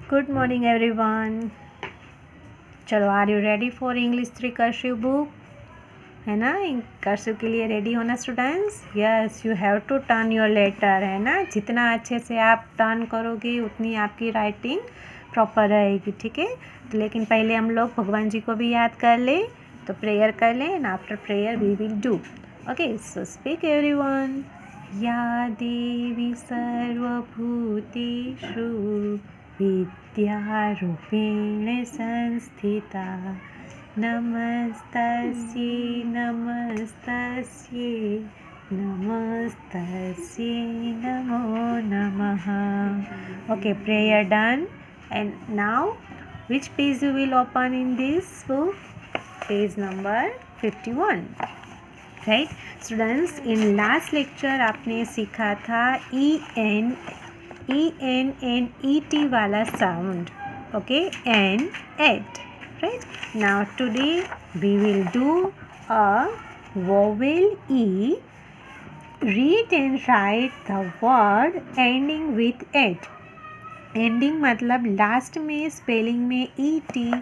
Good morning everyone. चलो, are you ready for English 3 cursive book? है ना, cursive के लिए रेडी होना students. Yes, you have to turn your letter, है ना। जितना अच्छे से आप टर्न करोगे उतनी आपकी राइटिंग प्रॉपर रहेगी, ठीक है। तो लेकिन पहले हम लोग भगवान जी को भी याद कर ले, तो प्रेयर कर लें and after prayer we will do. Okay, so speak everyone. या देवी सर्वभूतेषु विद्यारूपेण संस्थिता नमस्तस्यै नमस्तस्यै नमस्तस्यै नमो नमः। Okay, prayer done. And now which page you will open in this book? Page number 51. Right students, in last lecture आपने सीखा था ENNET वाला sound, okay, N et, right. Now today we will do a vowel E. Read and write the word ending with et. Ending मतलब last में spelling में ET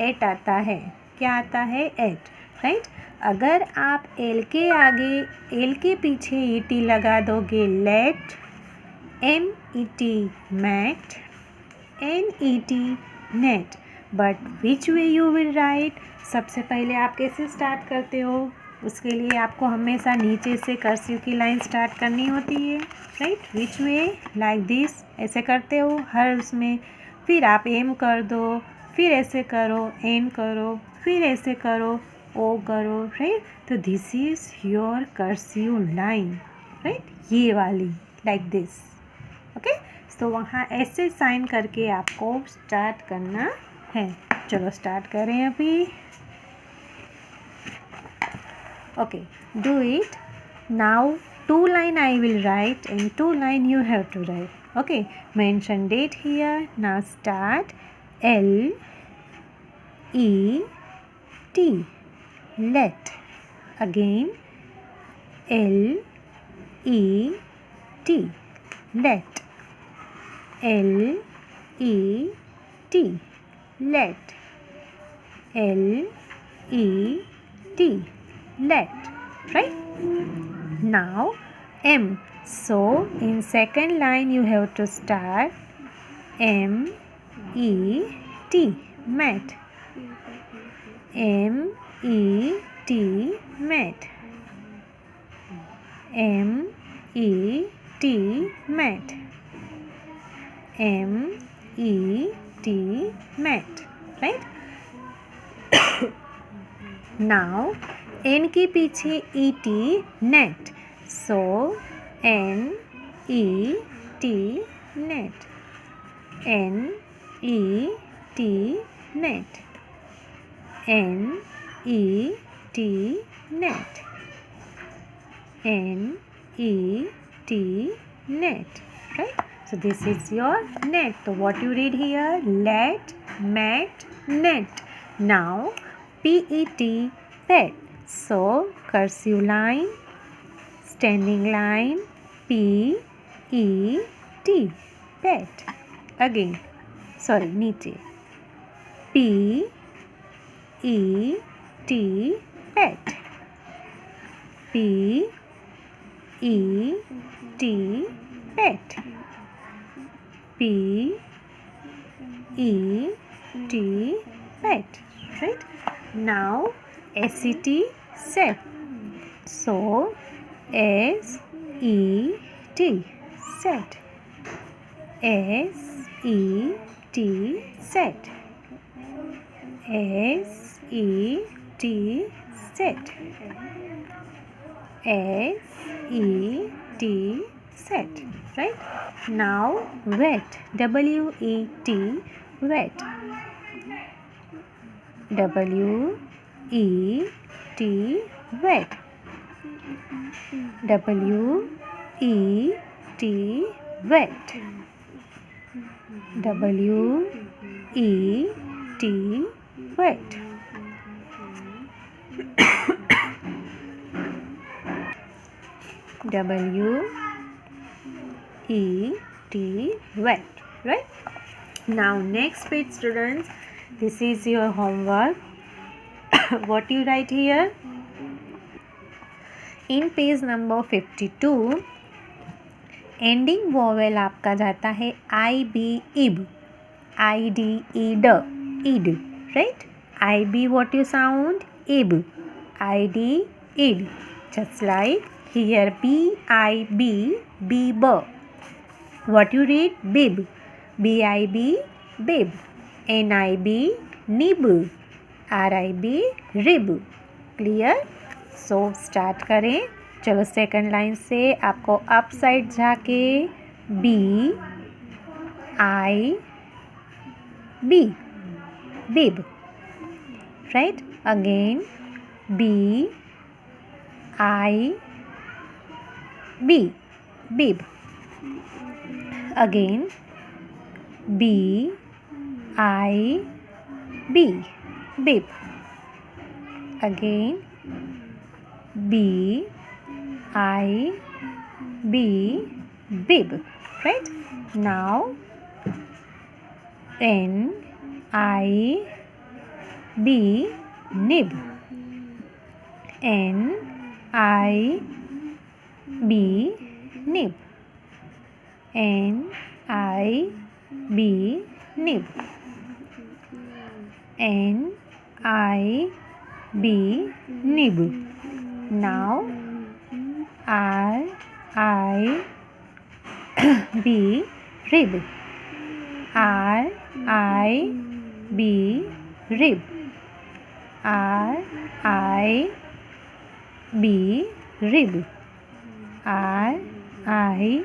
et आता है। क्या आता है? Et, right. अगर आप एल के आगे, एल के पीछे ET लगा दोगे, let, MET met, NET net. But which way you will write? सबसे पहले आप कैसे स्टार्ट करते हो? उसके लिए आपको हमेशा नीचे से कर्सिव की लाइन स्टार्ट करनी होती है, right. Which way? Like this, ऐसे करते हो हर उसमें। फिर आप एम कर दो, फिर ऐसे करो, एन करो, फिर ऐसे करो, ओ करो, राइट। तो this is your cursive line, right, ये वाली, लाइक दिस, ओके। तो वहाँ ऐसे साइन करके आपको स्टार्ट करना है। चलो स्टार्ट करें अभी। Okay, do it now. 2 line I will write and 2 line you have to write. Okay, mention date here. Now start. LET, let. Again, LET, let. LET, let. LET, let, right. Now M. So in second line you have to start MET, met. MET, met. MET, met. MET, met, right. Now N के पीछे ET, net. So NET, net. NET, net. NET, net. NET, net, right. So this is your net. So what you read here? Let, met, net. Now PET, pet. So cursive line, standing line, PET, pet. Again, sorry, नीचे PET, pet. PET, pet. PET, pet, right. Now SET, set. So SET, set. SET, set. SET, set. SET, set, right. Now wet, WET, wet. WET, wet. WET, wet. WET, wet. WET, wet, right. Now next page, students, this is your homework. What you write here? In page number 52, ending vowel आपका जाता है I B ib, I D eed, eed, right. I B what you sound? Ib, I D id. Just like here B I B, bib. What you read? Bib, B I B, bib. N I B, nib, R I B, rib. Clear? So start करें. चलो second line से आपको up side जाके B I B, bib, right. Again B I B, bib. Again B I B, bib. Again B I B, bib, right. Now N I B, nib. N I B, nib. N I B, nib. N I B, nib. Now R I B, rib. R I B, rib. R I B, rib. R I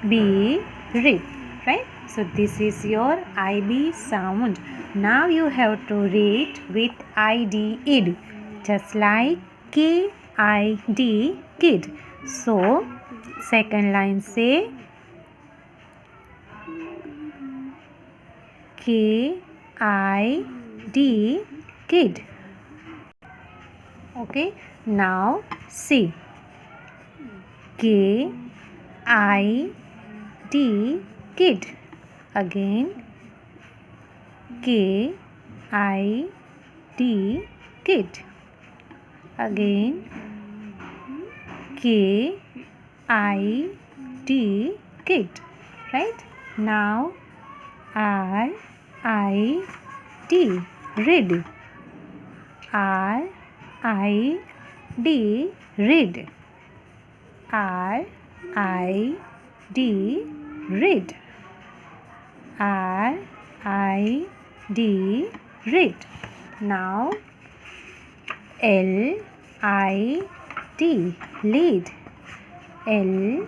B, rib. Right? So this is your IB sound. Now you have to read with ID, id. Just like KID, kid. So second line से KID, kid. Okay. Now see KID, kid. Again KID, kid. Again KID, kid. Right. Now RID, read. RID, read. RID, read. RID, read. Now LID, lead. LID,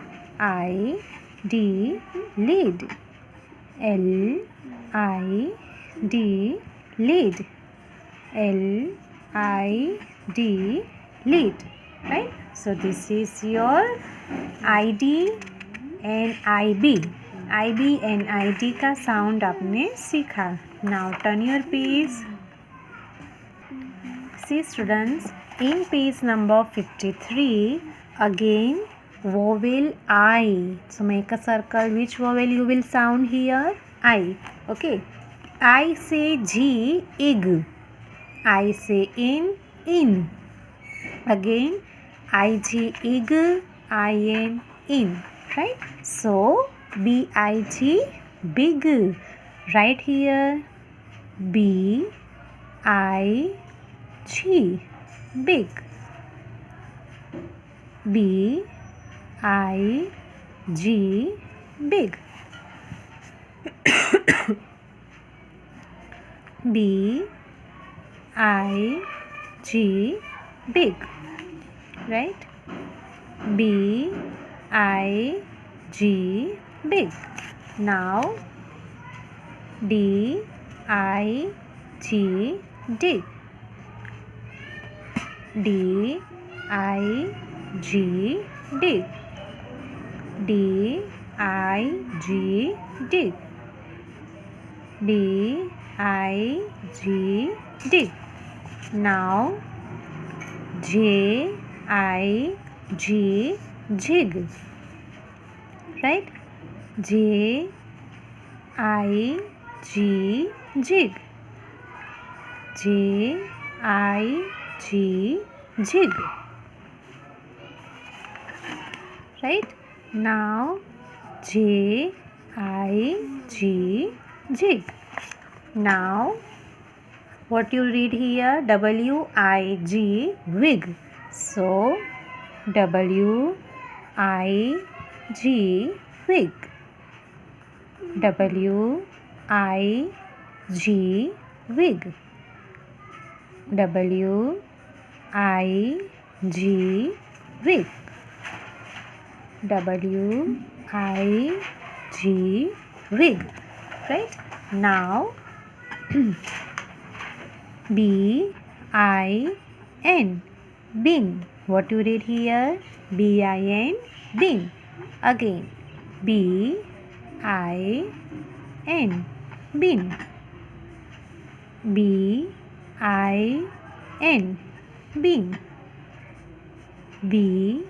lead. LID, lead. LID, lead. Right. So this is your ID and IB. IB and ID का sound आपने सीखा. Now turn your page. See students, in page number 53, again vowel I. So make a circle. Which vowel you will sound here? I. Okay. I say G, ig. I say in. Again IG, ig, in, in. Right? So BIG, big. Right here BIG, big. BIG, big. BIG, big. Right? BIG, big. Now DIG, dig. DIG, dig. DIG, dig. DIG, dig. Now JIG, jig. Right? JIG, G, jig. J, I, G, jig. Right? Now, J, I, G, jig. Now, what you read here? W, I, G, wig. So, W, I, G, wig. W, I, G, wig. W, I, G, wig. W, I, G, wig. Right? Now, B, I, N, bin. What you read here? B, I, N, bin. Again, B, I, N, bin. B, I, N, bin. B,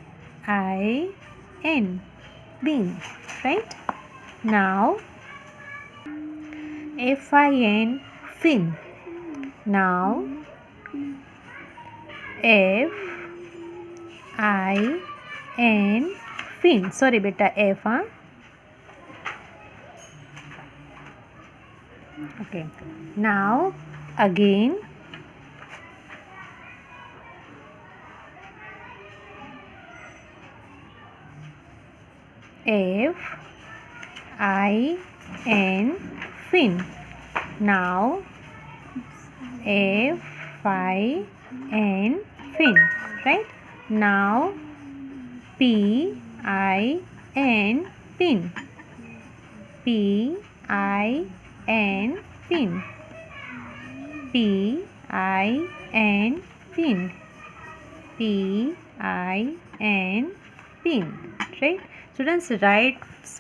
I, N, bin. Right? Now, F, I, N, fin. Now, F, I, N, fin. Sorry beta, F, huh? Okay. Now, again, F, I, N, fin. Now, F, I, N, fin. Right? Now, P, I, N, pin. P, I, N, pin. P, I, N, pin. P, I, N, pin. Right? Students, write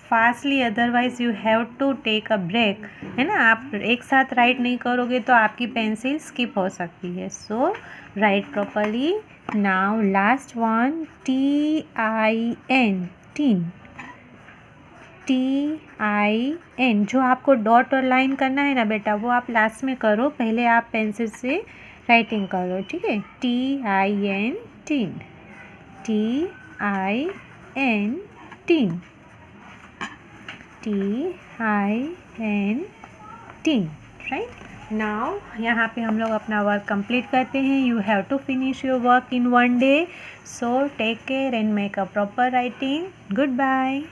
fastly, otherwise you have to take a break. है ना, आप एक साथ right नहीं करोगे तो आपकी pencil skip हो सकती है. So write properly. Now last one, TIN, tin. TIN. जो आपको डॉट और लाइन करना है ना बेटा, वो आप लास्ट में करो, पहले आप पेंसिल से राइटिंग करो. ठीक है? TIN, tin. TIN, tin. TIN, tin. Right? Now यहाँ पे हम लोग अपना वर्क कंप्लीट करते हैं. You have to finish your work in 1 day. So take care and make a proper writing. Good bye.